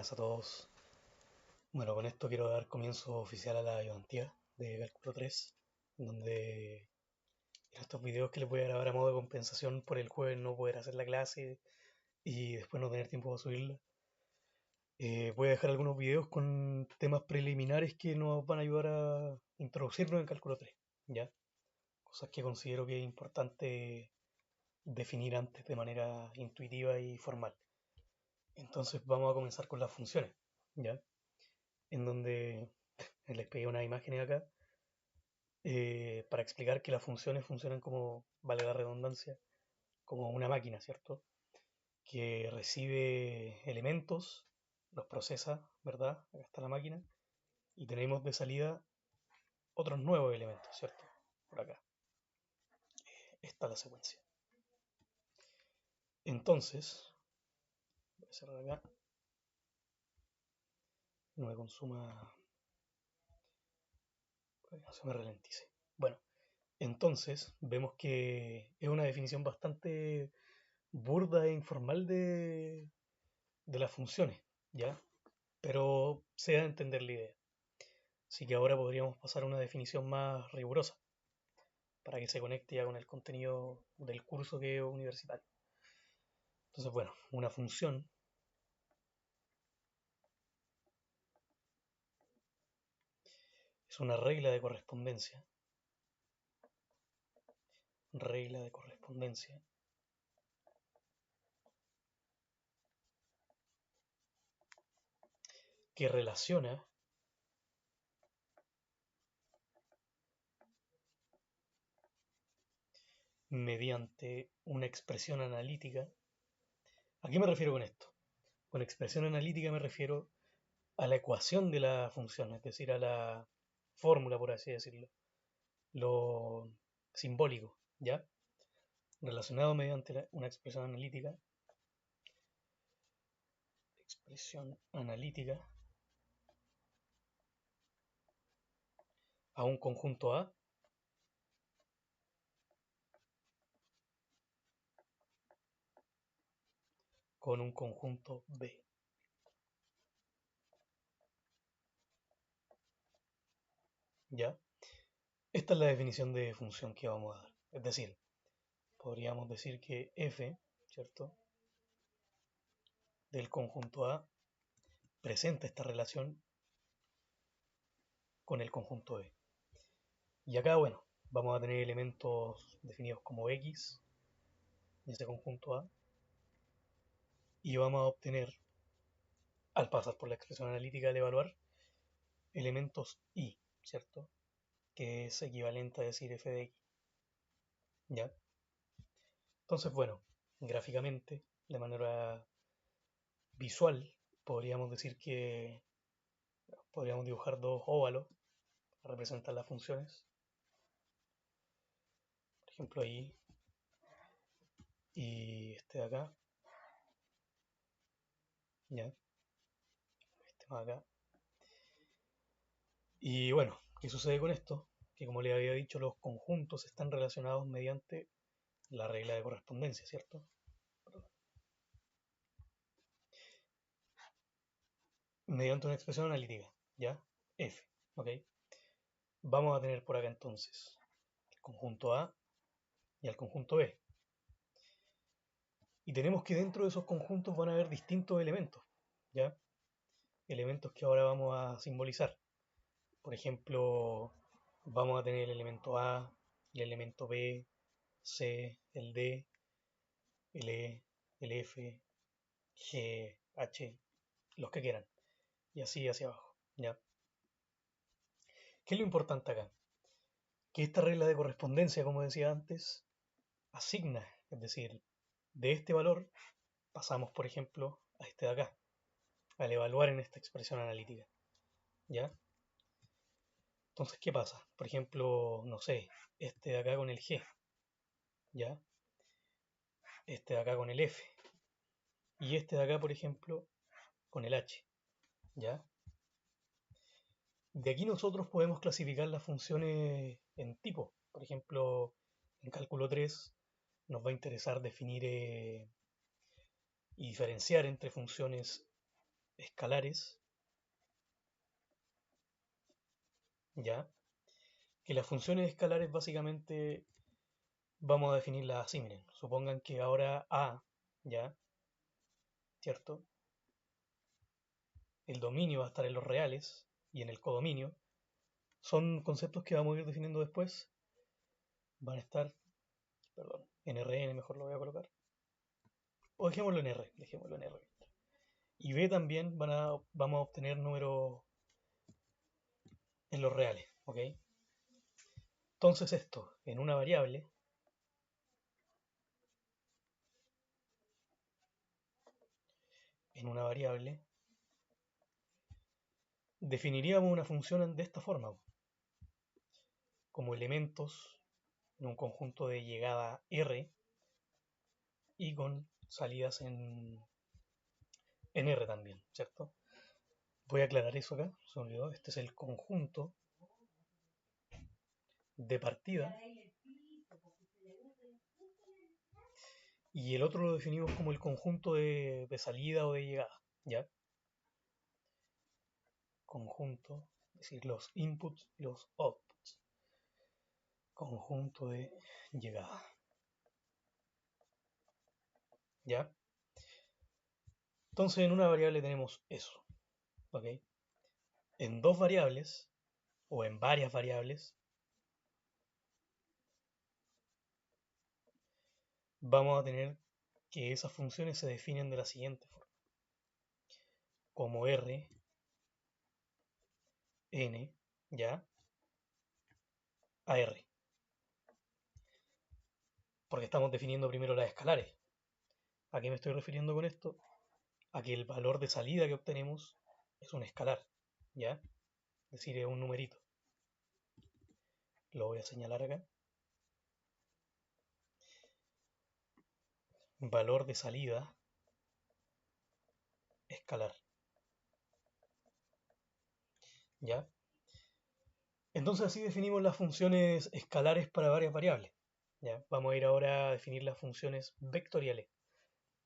Buenas a todos. Bueno, con esto quiero dar comienzo oficial a la ayudantía de Cálculo 3, en donde en estos videos que les voy a grabar a modo de compensación por el jueves no poder hacer la clase y después no tener tiempo para subirla, voy a dejar algunos videos con temas preliminares que nos van a ayudar a introducirnos en Cálculo 3, ¿ya? Cosas que considero que es importante definir antes de manera intuitiva y formal. Entonces vamos a comenzar con las funciones, ¿ya? En donde les pegué unas imágenes acá para explicar que las funciones funcionan como, vale la redundancia, como una máquina, ¿cierto? Que recibe elementos, los procesa, ¿verdad? Acá está la máquina, y tenemos de salida otros nuevos elementos, ¿cierto? Por acá. Está la secuencia. Entonces, voy a cerrar acá, no me consuma, no se me ralentice. Bueno, entonces vemos que es una definición bastante burda e informal de las funciones, ¿ya? Pero se da a entender la idea. Así que ahora podríamos pasar a una definición más rigurosa para que se conecte ya con el contenido del curso que es universitario. Entonces, bueno, una función es una regla de correspondencia que relaciona mediante una expresión analítica. ¿A qué me refiero con esto? Con expresión analítica me refiero a la ecuación de la función, es decir, a la fórmula, por así decirlo, lo simbólico, ¿ya? Relacionado mediante una expresión analítica a un conjunto A con un conjunto B. ¿Ya? Esta es la definición de función que vamos a dar. Es decir, podríamos decir que f, ¿cierto? Del conjunto A presenta esta relación con el conjunto B. Y acá, bueno, vamos a tener elementos definidos como X en ese conjunto A y vamos a obtener, al pasar por la expresión analítica al evaluar, elementos Y, ¿cierto? Que es equivalente a decir f de X. ¿Ya? Entonces, bueno, gráficamente, de manera visual, podríamos decir que podríamos dibujar dos óvalos para representar las funciones. Por ejemplo, ahí y este de acá, ya, este más acá. Y bueno, ¿qué sucede con esto? Que como les había dicho, los conjuntos están relacionados mediante la regla de correspondencia, ¿cierto? Mediante una expresión analítica, ¿ya? F, ¿ok? Vamos a tener por acá entonces el conjunto A y el conjunto B. Y tenemos que dentro de esos conjuntos van a haber distintos elementos, ¿ya? Elementos que ahora vamos a simbolizar. Por ejemplo, vamos a tener el elemento A, el elemento B, C, el D, el E, el F, G, H, los que quieran. Y así hacia abajo, ¿ya? ¿Qué es lo importante acá? Que esta regla de correspondencia, como decía antes, asigna, es decir, de este valor pasamos, por ejemplo, a este de acá, al evaluar en esta expresión analítica, ¿ya? Entonces, ¿qué pasa? Por ejemplo, no sé, este de acá con el G, ¿ya? Este de acá con el F y este de acá, por ejemplo, con el H, ¿ya? De aquí nosotros podemos clasificar las funciones en tipos. Por ejemplo, en cálculo 3 nos va a interesar definir y diferenciar entre funciones escalares, ¿ya? Que las funciones escalares básicamente vamos a definirlas así, miren. Supongan que ahora A, ¿ya? ¿Cierto? El dominio va a estar en los reales y en el codominio. Son conceptos que vamos a ir definiendo después. Van a estar, perdón, en Rn mejor lo voy a colocar. O dejémoslo en R, dejémoslo en R. Y B también vamos a obtener números en los reales, ¿ok? Entonces esto, en una variable, definiríamos una función de esta forma, como elementos en un conjunto de llegada R y con salidas en R también, ¿cierto? Voy a aclarar eso acá, se me olvidó. Este es el conjunto de partida y el otro lo definimos como el conjunto de salida o de llegada, ¿ya? Conjunto, es decir, los inputs y los outputs. Conjunto de llegada, ¿ya? Entonces en una variable tenemos eso, ¿ok? En dos variables o en varias variables vamos a tener que esas funciones se definen de la siguiente forma. Como R, N, ¿ya? A R. Porque estamos definiendo primero las escalares. ¿A qué me estoy refiriendo con esto? A que el valor de salida que obtenemos es un escalar, ¿ya? Es decir, es un numerito. Lo voy a señalar acá. Valor de salida escalar, ¿ya? Entonces así definimos las funciones escalares para varias variables, ¿ya? Vamos a ir ahora a definir las funciones vectoriales,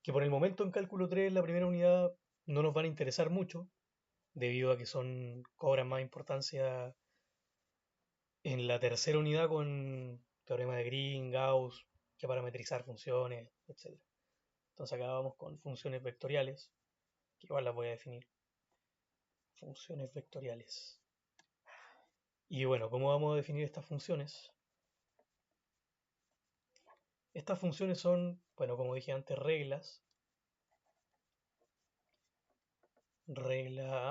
que por el momento en cálculo 3, la primera unidad, no nos van a interesar mucho, debido a que cobran más importancia en la tercera unidad con teorema de Green, Gauss, que parametrizar funciones, etc. Entonces acá vamos con funciones vectoriales, que igual las voy a definir. Funciones vectoriales. Y bueno, ¿cómo vamos a definir estas funciones? Estas funciones son, bueno, como dije antes, regla,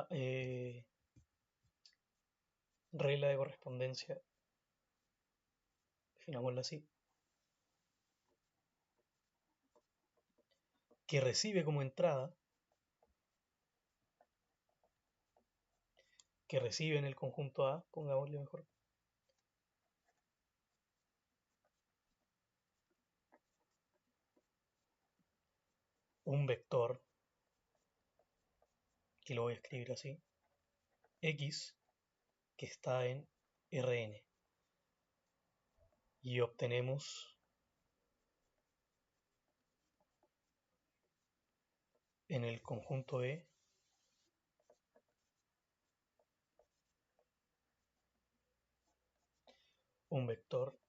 eh, regla de correspondencia, definámosla así, que recibe como entrada, que recibe en el conjunto A, pongámosle mejor, un vector, que lo voy a escribir así, X, que está en Rn, y obtenemos en el conjunto E un vector,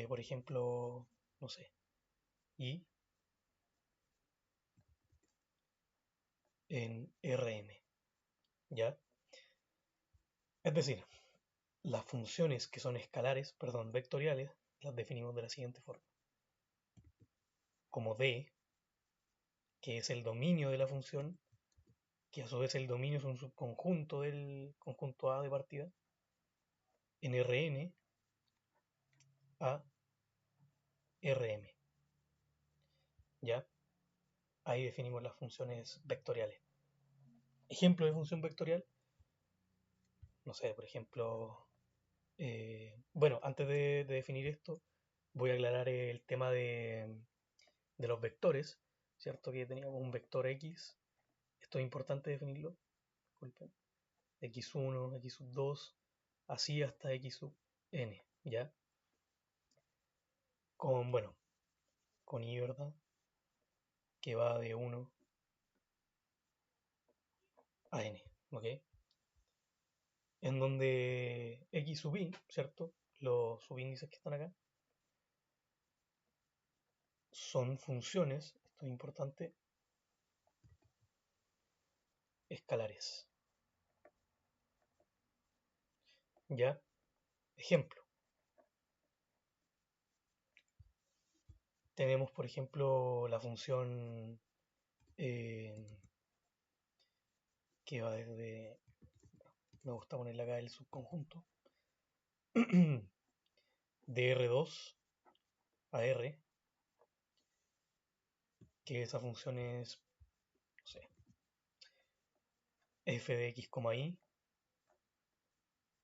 por ejemplo, no sé, Y en Rm, ¿ya? Es decir, las funciones que son escalares, perdón, vectoriales, las definimos de la siguiente forma. Como D, que es el dominio de la función, que a su vez el dominio es un subconjunto del conjunto A de partida, en Rn a Rm, ¿ya? Ahí definimos las funciones vectoriales. Ejemplo de función vectorial, no sé, por ejemplo, bueno, antes de definir esto, voy a aclarar el tema de los vectores, ¿cierto? Que teníamos un vector X, esto es importante definirlo, disculpen, X1, X sub 2, así hasta X sub n, ¿ya? Bueno, con Y, ¿verdad? Que va de 1 a n, ¿ok? En donde x sub i, ¿cierto? Los subíndices que están acá son funciones, esto es importante, escalares. ¿Ya? Ejemplo. Tenemos, por ejemplo, la función que va desde, me gusta ponerle acá el subconjunto, de R2 a R, que esa función es, no sé, f de x, y,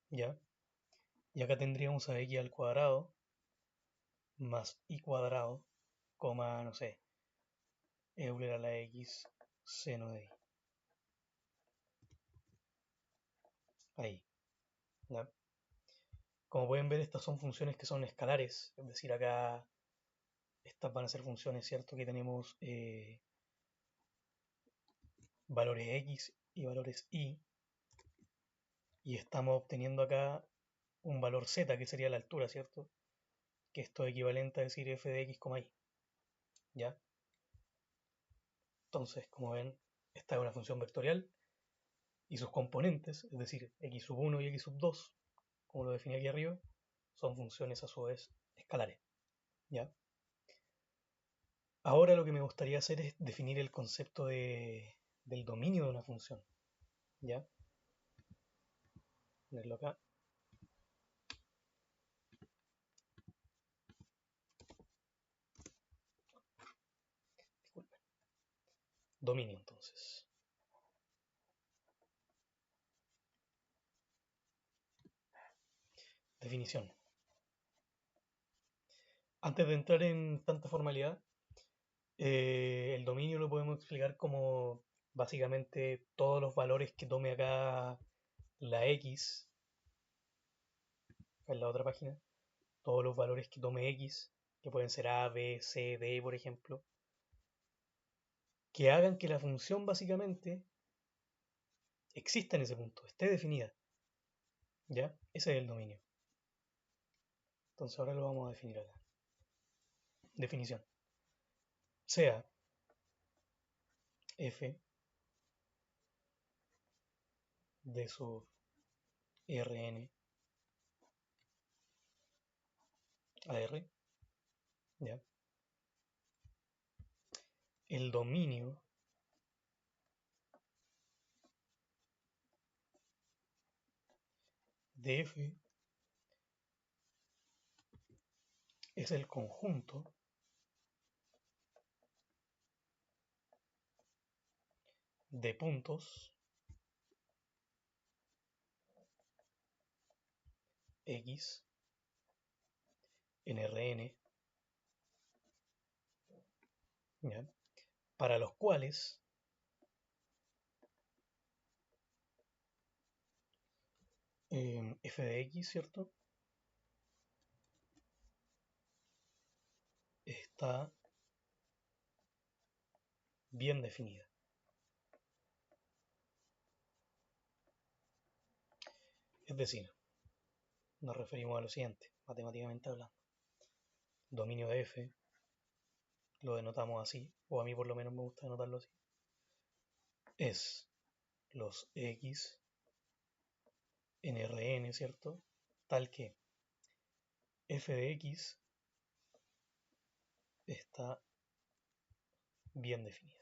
¿ya? Y acá tendríamos a x al cuadrado más y cuadrado, coma, no sé, Euler a la x seno de i. Ahí, ¿ya? Como pueden ver, estas son funciones que son escalares, es decir, acá estas van a ser funciones, ¿cierto? Que tenemos valores x y valores y estamos obteniendo acá un valor z, que sería la altura, ¿cierto? Que esto es equivalente a decir f de x, y, ¿ya? Entonces, como ven, esta es una función vectorial y sus componentes, es decir, x sub 1 y x sub 2, como lo definí aquí arriba, son funciones a su vez escalares, ¿ya? Ahora lo que me gustaría hacer es definir el concepto del dominio de una función, ¿ya? Ponerlo acá. Disculpen. Dominio, entonces. Definición. Antes de entrar en tanta formalidad, el dominio lo podemos explicar como básicamente todos los valores que tome acá la x, en la otra página, todos los valores que tome x, que pueden ser a, b, c, d, por ejemplo, que hagan que la función básicamente exista en ese punto, esté definida. ¿Ya? Ese es el dominio. Entonces ahora lo vamos a definir acá. Definición. Sea f de sub Rn a R, ¿ya? El dominio de f es el conjunto de puntos x en Rn, ¿ya? Para los cuales f de x, ¿cierto? Está bien definida. Es decir, nos referimos a lo siguiente, matemáticamente hablando. Dominio de f lo denotamos así, o a mí por lo menos me gusta denotarlo así. Es los x en Rn, ¿cierto? Tal que f de x está bien definida.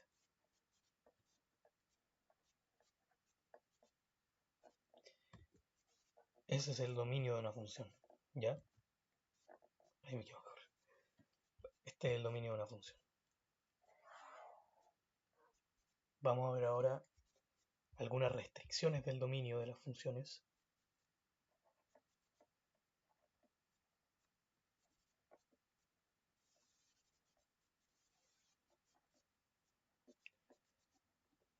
Ese es el dominio de una función, ¿ya? Ahí me equivoco. Este es el dominio de una función. Vamos a ver ahora algunas restricciones del dominio de las funciones.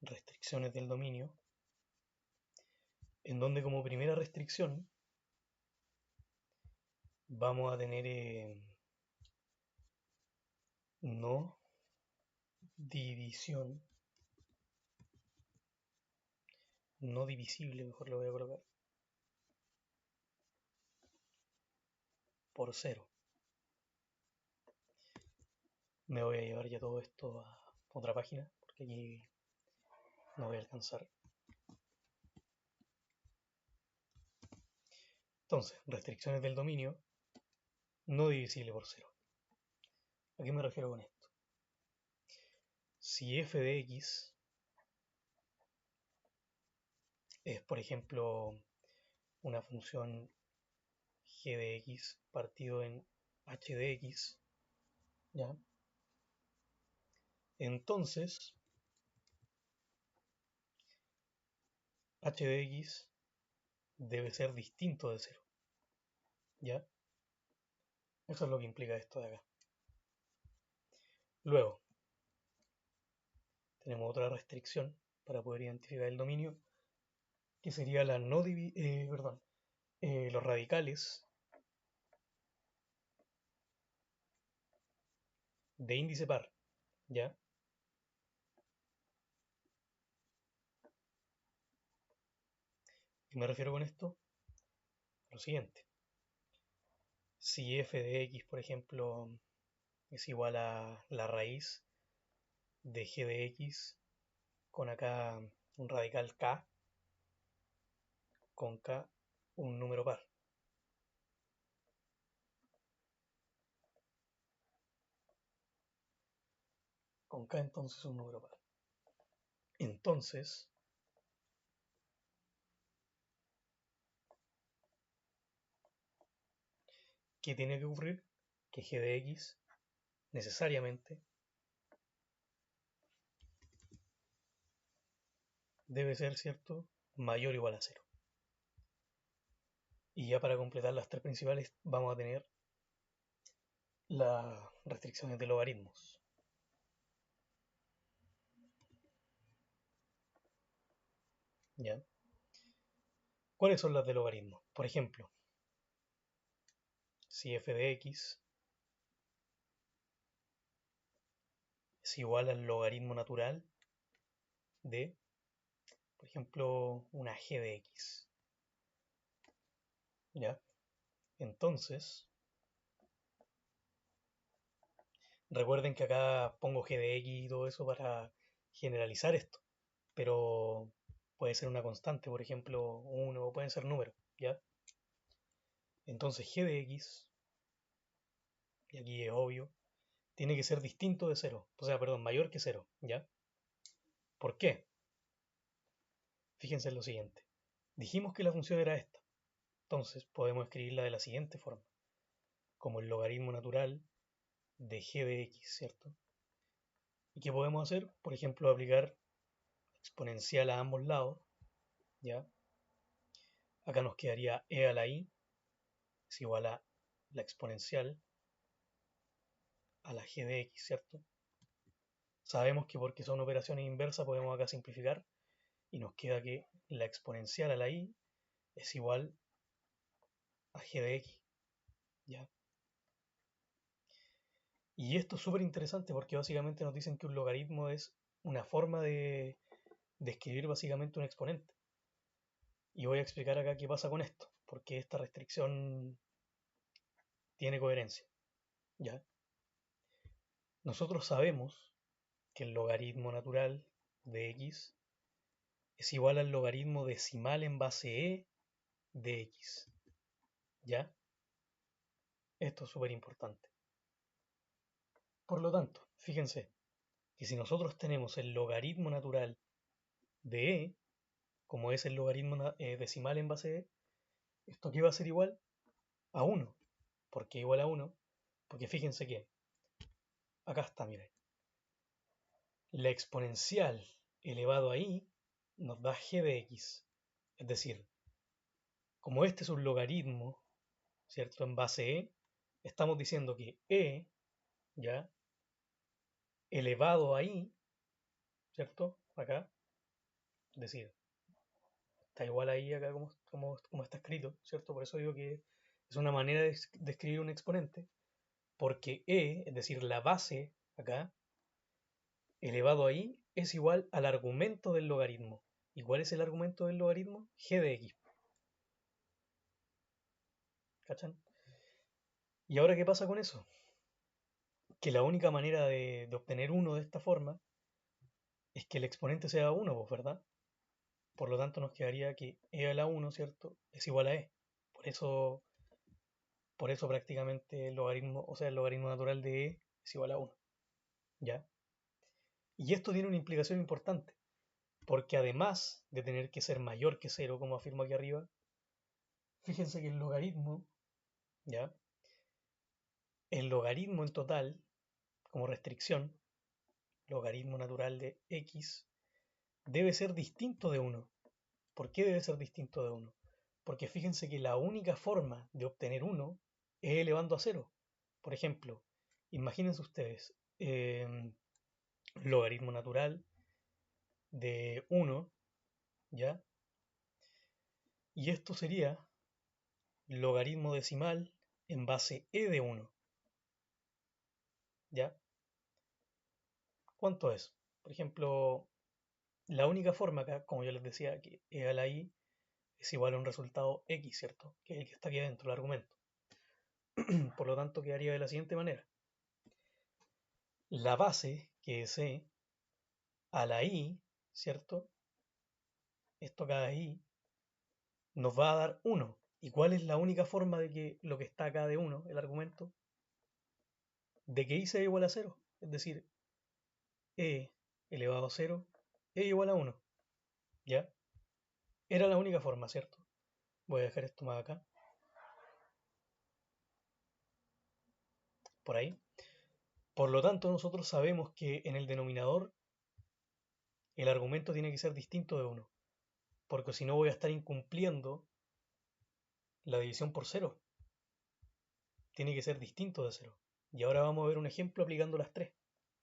Restricciones del dominio, en donde como primera restricción vamos a tener no división no divisible, mejor lo voy a colocar, por cero. Me voy a llevar ya todo esto a otra página, porque aquí no voy a alcanzar. Entonces, restricciones del dominio no divisible por cero. ¿A qué me refiero con esto? Si f de x es, por ejemplo, una función g de x partido en h de x, ¿ya? Entonces, h de x debe ser distinto de cero, ¿ya? Eso es lo que implica esto de acá. Luego, tenemos otra restricción para poder identificar el dominio, que sería la no los radicales de índice par, ¿ya? ¿Qué me refiero con esto? Lo siguiente. Si f de x, por ejemplo, es igual a la raíz de g de x con acá un radical k, con k un número par. Con k entonces un número par. Entonces, ¿qué tiene que ocurrir? Que g de x necesariamente debe ser, ¿cierto?, mayor o igual a cero. Y ya para completar las tres principales vamos a tener las restricciones de logaritmos. ¿Ya? ¿Cuáles son las de logaritmos? Por ejemplo, si f de x es igual al logaritmo natural de, por ejemplo, una g de x. ¿Ya? Entonces, recuerden que acá pongo g de x y todo eso para generalizar esto, pero puede ser una constante, por ejemplo, 1, o pueden ser números, ¿ya? Entonces g de x, y aquí es obvio, tiene que ser distinto de cero, o sea, perdón, mayor que cero, ¿ya? ¿Por qué? Fíjense en lo siguiente. Dijimos que la función era esta, entonces podemos escribirla de la siguiente forma, como el logaritmo natural de g de x, ¿cierto? ¿Y qué podemos hacer? Por ejemplo, aplicar exponencial a ambos lados, ¿ya? Acá nos quedaría e a la i es igual a la exponencial a la g de x, ¿cierto? Sabemos que porque son operaciones inversas podemos acá simplificar y nos queda que la exponencial a la i es igual a g de x, ¿ya? Y esto es súper interesante porque básicamente nos dicen que un logaritmo es una forma de escribir básicamente un exponente. Y voy a explicar acá qué pasa con esto, porque esta restricción tiene coherencia, ¿ya? Nosotros sabemos que el logaritmo natural de x es igual al logaritmo decimal en base e de x, ¿ya? Esto es súper importante. Por lo tanto, fíjense que si nosotros tenemos el logaritmo natural de e, como es el logaritmo decimal en base e, ¿esto qué va a ser igual? A 1. ¿Por qué igual a 1? Porque fíjense que, acá está, miren, la exponencial elevado a i nos da g de x. Es decir, como este es un logaritmo, ¿cierto? En base e, estamos diciendo que e, ¿ya? Elevado a i, ¿cierto? Acá, es decir, está igual ahí acá como está escrito, ¿cierto? Por eso digo que es una manera de escribir un exponente, porque e, es decir, la base acá, elevado a i, es igual al argumento del logaritmo. ¿Y cuál es el argumento del logaritmo? G de x. ¿Cachan? ¿Y ahora qué pasa con eso? Que la única manera de obtener 1 de esta forma es que el exponente sea 1, pues, ¿verdad? Por lo tanto nos quedaría que e a la 1, ¿cierto? Es igual a e. Por eso, por eso prácticamente el logaritmo, o sea, el logaritmo natural de e es igual a 1. ¿Ya? Y esto tiene una implicación importante, porque además de tener que ser mayor que 0, como afirmo aquí arriba, fíjense que el logaritmo, ¿ya? El logaritmo en total, como restricción, logaritmo natural de x, debe ser distinto de 1. ¿Por qué debe ser distinto de 1? Porque fíjense que la única forma de obtener 1 es elevando a 0. Por ejemplo, imagínense ustedes, logaritmo natural de 1, ¿ya? Y esto sería logaritmo decimal en base e de 1, ¿ya? ¿Cuánto es? Por ejemplo, la única forma acá, como yo les decía, que e a la i es igual a un resultado x, ¿cierto? Que es el que está aquí adentro del argumento. Por lo tanto, quedaría de la siguiente manera. La base, que es e, a la i, ¿cierto? Esto acá de i nos va a dar 1. ¿Y cuál es la única forma de que lo que está acá de 1, el argumento? De que i sea igual a 0. Es decir, e elevado a 0, e igual a 1. ¿Ya? Era la única forma, ¿cierto? Voy a dejar esto más acá. Por ahí. Por lo tanto, nosotros sabemos que en el denominador el argumento tiene que ser distinto de 1. Porque si no voy a estar incumpliendo la división por 0. Tiene que ser distinto de 0. Y ahora vamos a ver un ejemplo aplicando las 3.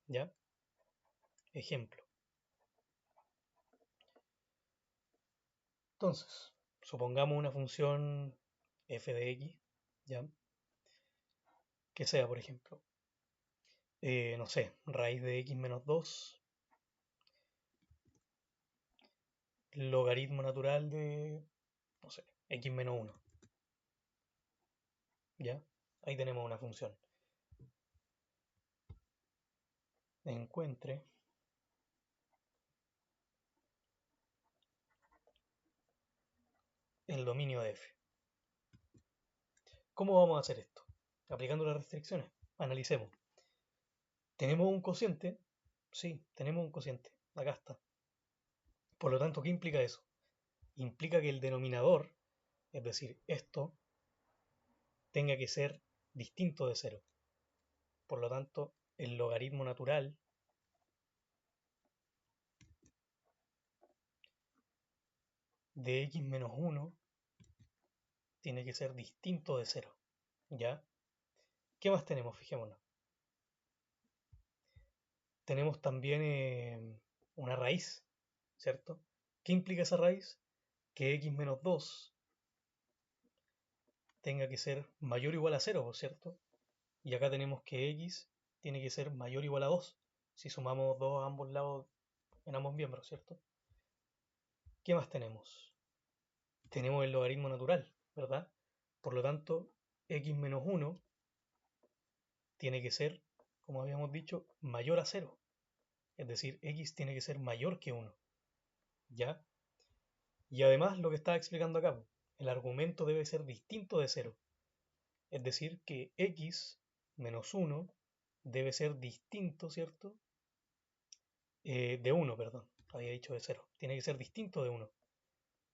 ¿Ya? Ejemplo. Entonces, supongamos una función f de x, ¿ya? Que sea, por ejemplo, no sé, raíz de x menos 2, logaritmo natural de, no sé, x menos 1, ¿ya? Ahí tenemos una función. Encuentre el dominio de f. ¿Cómo vamos a hacer esto? Aplicando las restricciones. Analicemos. ¿Tenemos un cociente? Sí, tenemos un cociente. Acá está. Por lo tanto, ¿qué implica eso? Implica que el denominador, es decir, esto, tenga que ser distinto de 0. Por lo tanto, el logaritmo natural de x menos 1 tiene que ser distinto de 0. ¿Ya? ¿Qué más tenemos? Fijémonos. Tenemos también una raíz, ¿cierto? ¿Qué implica esa raíz? Que x menos 2 tenga que ser mayor o igual a 0, ¿cierto? Y acá tenemos que x tiene que ser mayor o igual a 2, si sumamos 2 a ambos lados en ambos miembros, ¿cierto? ¿Qué más tenemos? Tenemos el logaritmo natural, ¿verdad? Por lo tanto, x menos 1 tiene que ser, como habíamos dicho, mayor a 0. Es decir, x tiene que ser mayor que 1. ¿Ya? Y además lo que estaba explicando acá, el argumento debe ser distinto de 0. Es decir, que x menos 1 debe ser distinto, ¿cierto? De 1, perdón. Había dicho de 0. Tiene que ser distinto de 1.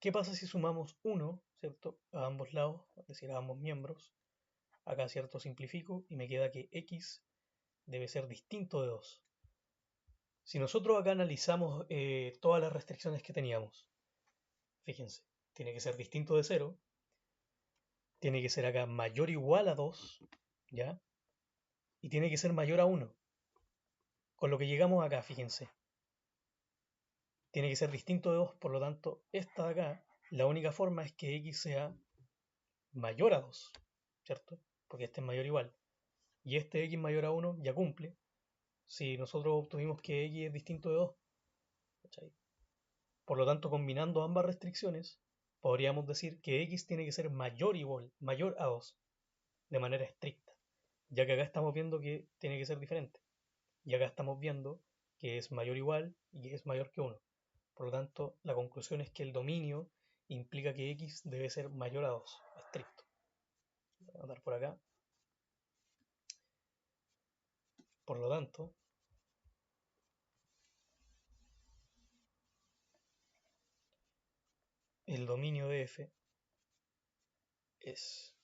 ¿Qué pasa si sumamos 1, ¿cierto? A ambos lados, es decir, a ambos miembros. Acá, ¿cierto? Simplifico y me queda que x debe ser distinto de 2. Si nosotros acá analizamos todas las restricciones que teníamos, fíjense, tiene que ser distinto de 0, tiene que ser acá mayor o igual a 2, ¿ya? Y tiene que ser mayor a 1. Con lo que llegamos acá, fíjense, tiene que ser distinto de 2, por lo tanto, esta de acá, la única forma es que x sea mayor a 2, ¿cierto? Porque este es mayor o igual. Y este x mayor a 1 ya cumple si nosotros obtuvimos que x es distinto de 2, ¿cachai? Por lo tanto, combinando ambas restricciones, podríamos decir que x tiene que ser mayor a 2, de manera estricta, ya que acá estamos viendo que tiene que ser diferente, y acá estamos viendo que es mayor o igual y que es mayor que 1. Por lo tanto, la conclusión es que el dominio implica que x debe ser mayor a 2, estricto. Voy a anotar por acá. Por lo tanto, el dominio de f es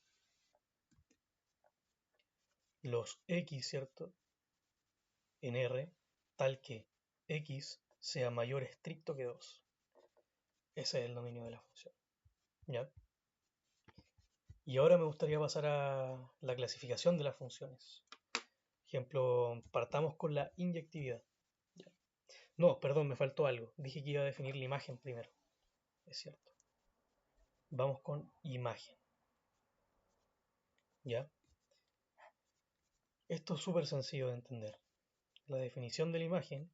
los x, ¿cierto? En R, tal que x sea mayor estricto que 2. Ese es el dominio de la función. ¿Ya? Y ahora me gustaría pasar a la clasificación de las funciones. Ejemplo, partamos con la inyectividad. ¿Ya? No, perdón, me faltó algo. Dije que iba a definir la imagen primero. Es cierto. Vamos con imagen. ¿Ya? Esto es súper sencillo de entender. La definición de la imagen,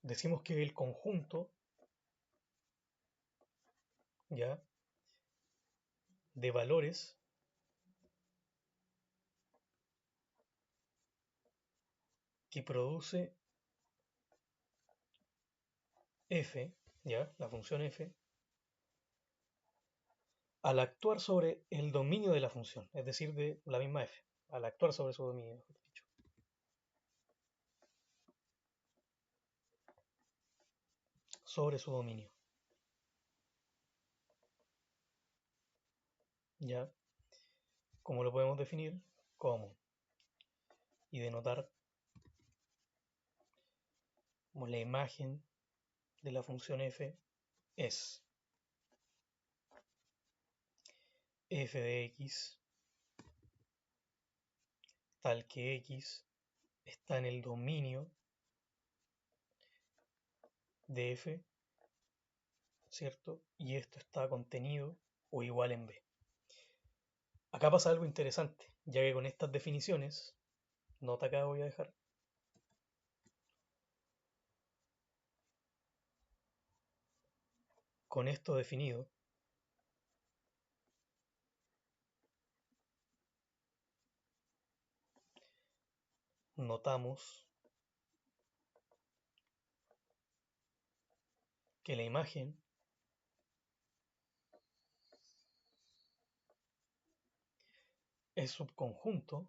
decimos que el conjunto, ¿ya? De valores que produce f, ¿ya? La función f, al actuar sobre el dominio de la función, es decir, de la misma f, al actuar sobre su dominio, mejor dicho. Sobre su dominio. ¿Ya? ¿Cómo lo podemos definir? Como y denotar como la imagen de la función f es f de x tal que x está en el dominio de f, ¿cierto? Y esto está contenido o igual en b. Acá pasa algo interesante, ya que con estas definiciones, nota acá voy a dejar, con esto definido, notamos que la imagen es subconjunto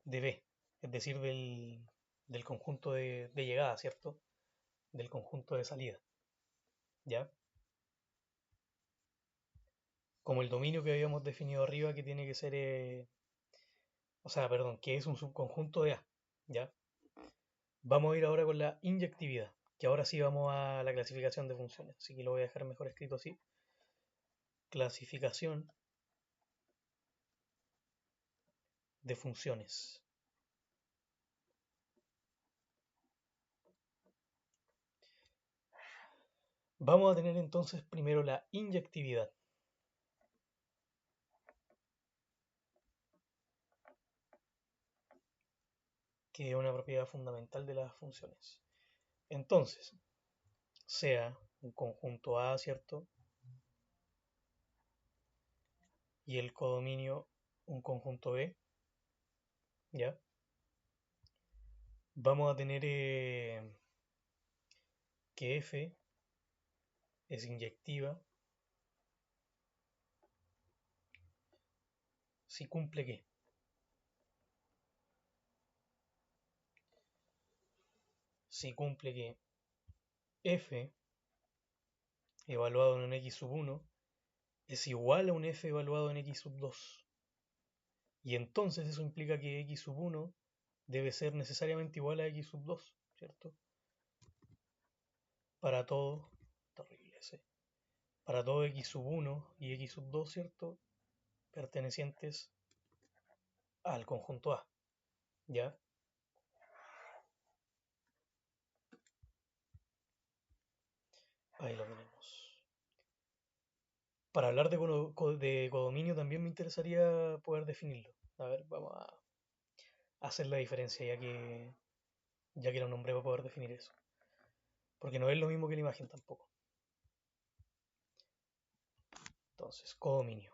de B, es decir, del conjunto de llegada, ¿cierto? Del conjunto de salida, ¿ya? Como el dominio que habíamos definido arriba que tiene que ser, o sea, perdón, que es un subconjunto de A, ¿ya? Vamos a ir ahora con la inyectividad, que ahora sí vamos a la clasificación de funciones, así que lo voy a dejar mejor escrito así. Clasificación de funciones. Vamos a tener entonces primero la inyectividad. Que es una propiedad fundamental de las funciones. Entonces, sea un conjunto A, ¿cierto? Y el codominio un conjunto B, ¿ya? Vamos a tener que F es inyectiva si cumple qué. Si cumple que F evaluado en un X sub 1 es igual a un F evaluado en X sub 2. Y entonces eso implica que X sub 1 debe ser necesariamente igual a X sub 2, ¿cierto? Para todo, terrible ese, para todo X sub 1 y X sub 2, ¿cierto? Pertenecientes al conjunto A, ¿ya? Ahí lo tenemos. Para hablar de codominio también me interesaría poder definirlo. A ver, vamos a hacer la diferencia, ya que lo nombré para poder definir eso. Porque no es lo mismo que la imagen tampoco. Entonces, codominio.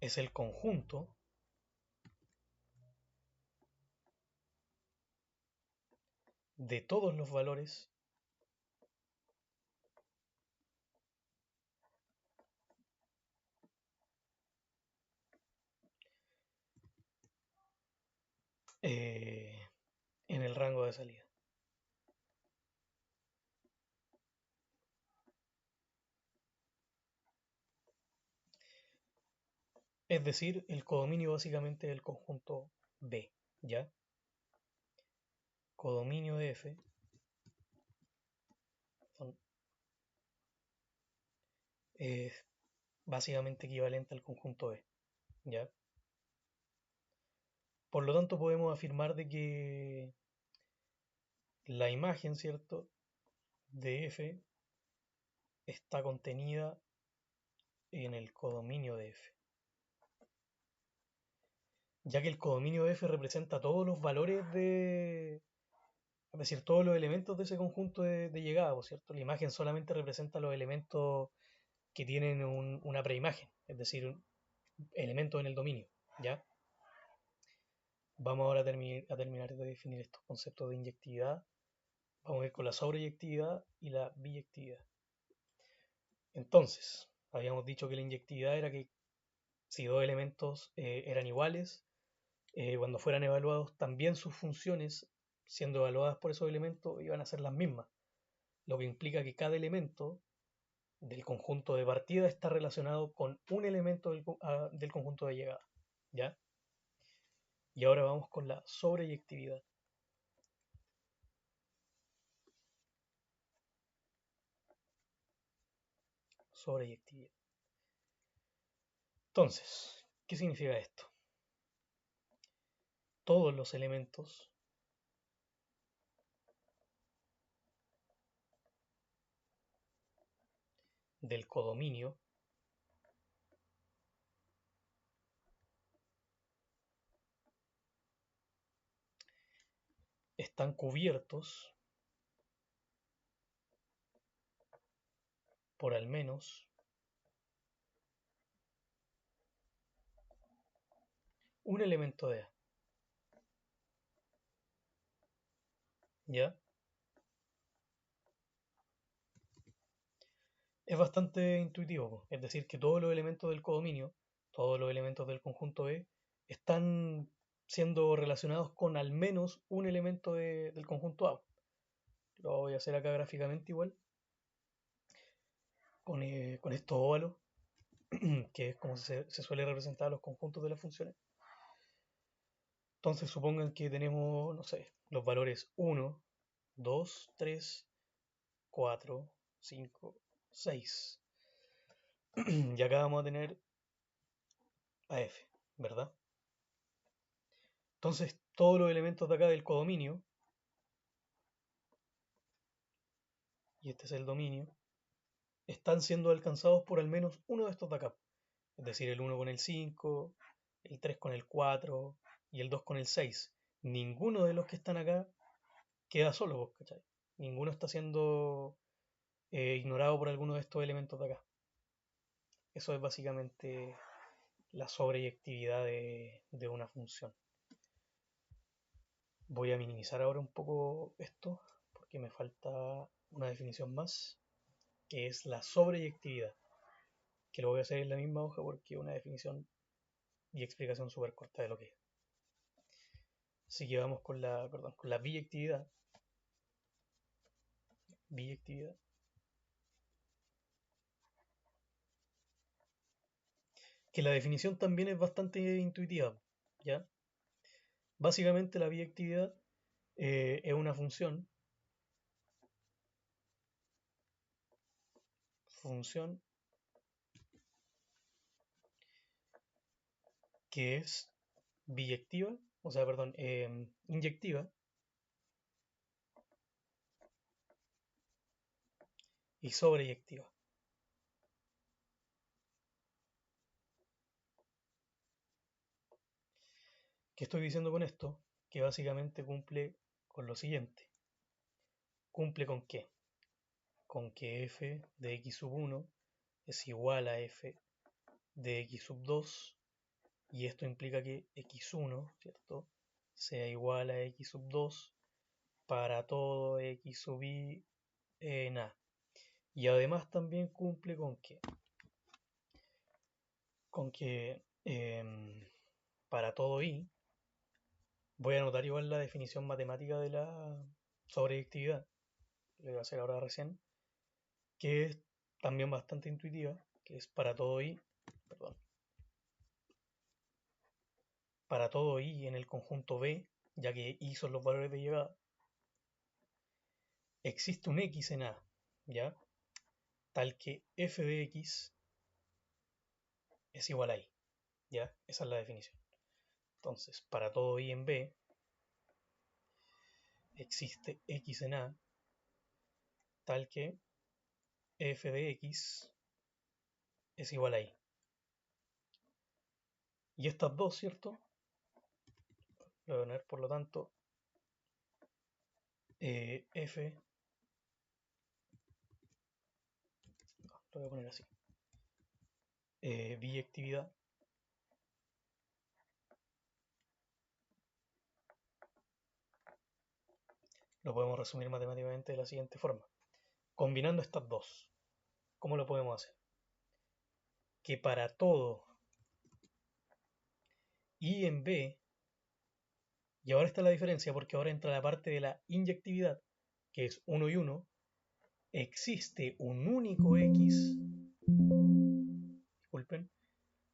Es el conjunto de todos los valores en el rango de salida. Es decir, el codominio básicamente es el conjunto B, ¿ya? Codominio de F es básicamente equivalente al conjunto B, ¿ya? Por lo tanto, podemos afirmar de que la imagen, ¿cierto?, de F está contenida en el codominio de F, ya que el codominio de F representa todos los valores es decir, todos los elementos de ese conjunto de llegada, ¿cierto? La imagen solamente representa los elementos que tienen una preimagen, es decir, elementos en el dominio, ¿ya? Vamos ahora a terminar de definir estos conceptos de inyectividad. Vamos a ir con la sobreyectividad y la biyectividad. Entonces, habíamos dicho que la inyectividad era que si dos elementos eran iguales, cuando fueran evaluados, también sus funciones, siendo evaluadas por esos elementos, iban a ser las mismas, lo que implica que cada elemento del conjunto de partida está relacionado con un elemento del conjunto de llegada, ¿ya? Y ahora vamos con la sobreyectividad. Sobreyectividad. Entonces, ¿qué significa esto? Todos los elementos del codominio están cubiertos por al menos un elemento de A, ¿ya? Es bastante intuitivo, es decir, que todos los elementos del codominio, todos los elementos del conjunto E, están siendo relacionados con al menos un elemento del conjunto A. Lo voy a hacer acá gráficamente igual, con estos óvalos, que es como se suele representar los conjuntos de las funciones. Entonces supongan que tenemos, no sé, los valores 1, 2, 3, 4, 5, 6. Y acá vamos a tener a F, ¿verdad? Entonces todos los elementos de acá del codominio, y este es el dominio, están siendo alcanzados por al menos uno de estos de acá. Es decir, el 1 con el 5, el 3 con el 4 y el 2 con el 6. Ninguno de los que están acá queda solo, ¿cachai? Ninguno está siendo ignorado por alguno de estos elementos de acá. Eso es básicamente la sobreyectividad de una función. Voy a minimizar ahora un poco esto porque me falta una definición más, que es la sobreyectividad, que lo voy a hacer en la misma hoja porque es una definición y explicación súper corta de lo que es. Así que vamos con la biyectividad. Biyectividad. Que la definición también es bastante intuitiva, ¿ya? Básicamente la biyectividad es una función que es biyectiva, o sea, perdón, inyectiva y sobreyectiva. ¿Qué estoy diciendo con esto? Que básicamente cumple con lo siguiente. ¿Cumple con qué? Con que f de x sub 1 es igual a f de x sub 2, y esto implica que x1, ¿cierto?, sea igual a x sub 2 para todo x sub i en a. Y además también cumple con que para todo i, voy a anotar igual la definición matemática de la sobreyectividad, que le voy a hacer ahora recién, que es también bastante intuitiva, que es para todo i, perdón, para todo i en el conjunto B, ya que i son los valores de llegada, existe un x en A, ¿ya? Tal que f de x es igual a i, ¿ya? Esa es la definición. Entonces, para todo i en B, existe x en A, tal que f de x es igual a i. Y estas dos, ¿cierto? Lo voy a poner, por lo tanto, f, no, lo voy a poner así, biyectividad lo podemos resumir matemáticamente de la siguiente forma. Combinando estas dos, ¿cómo lo podemos hacer? Que para todo i en B, y ahora está la diferencia porque ahora entra la parte de la inyectividad, que es 1 y 1, existe un único x, disculpen,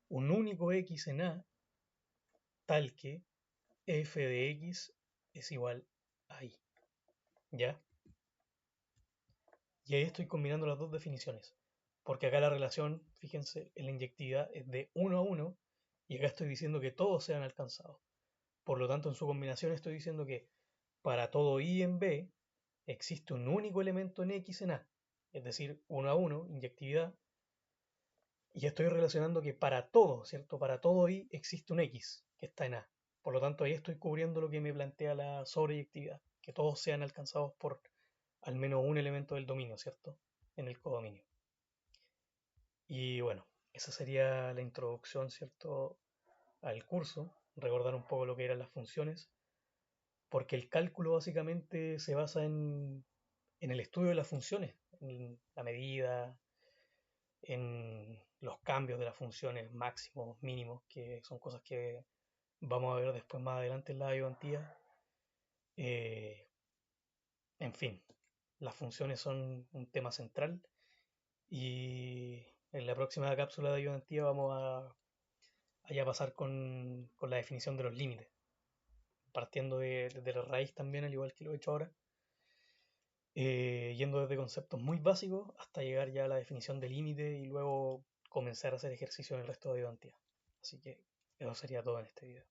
un único x en A, tal que f de x es igual a i, ¿ya? Y ahí estoy combinando las dos definiciones, porque acá la relación, fíjense, en la inyectividad es de 1 a 1, y acá estoy diciendo que todos sean alcanzados. Por lo tanto, en su combinación estoy diciendo que para todo i en B existe un único elemento en x en A, es decir, 1 a 1, inyectividad, y estoy relacionando que para todo, ¿cierto? Para todo i existe un x que está en A. Por lo tanto, ahí estoy cubriendo lo que me plantea la sobreyectividad, que todos sean alcanzados por al menos un elemento del dominio, ¿cierto? En el codominio. Y bueno, esa sería la introducción, ¿cierto?, al curso, recordar un poco lo que eran las funciones, porque el cálculo básicamente se basa en el estudio de las funciones, en la medida, en los cambios de las funciones máximos, mínimos, que son cosas que vamos a ver después más adelante en la ayudantía. En fin, las funciones son un tema central, y en la próxima cápsula de ayudantía vamos a pasar con la definición de los límites, partiendo de la raíz también, al igual que lo he hecho ahora, yendo desde conceptos muy básicos hasta llegar ya a la definición de límite y luego comenzar a hacer ejercicio en el resto de ayudantía. Así que eso sería todo en este video.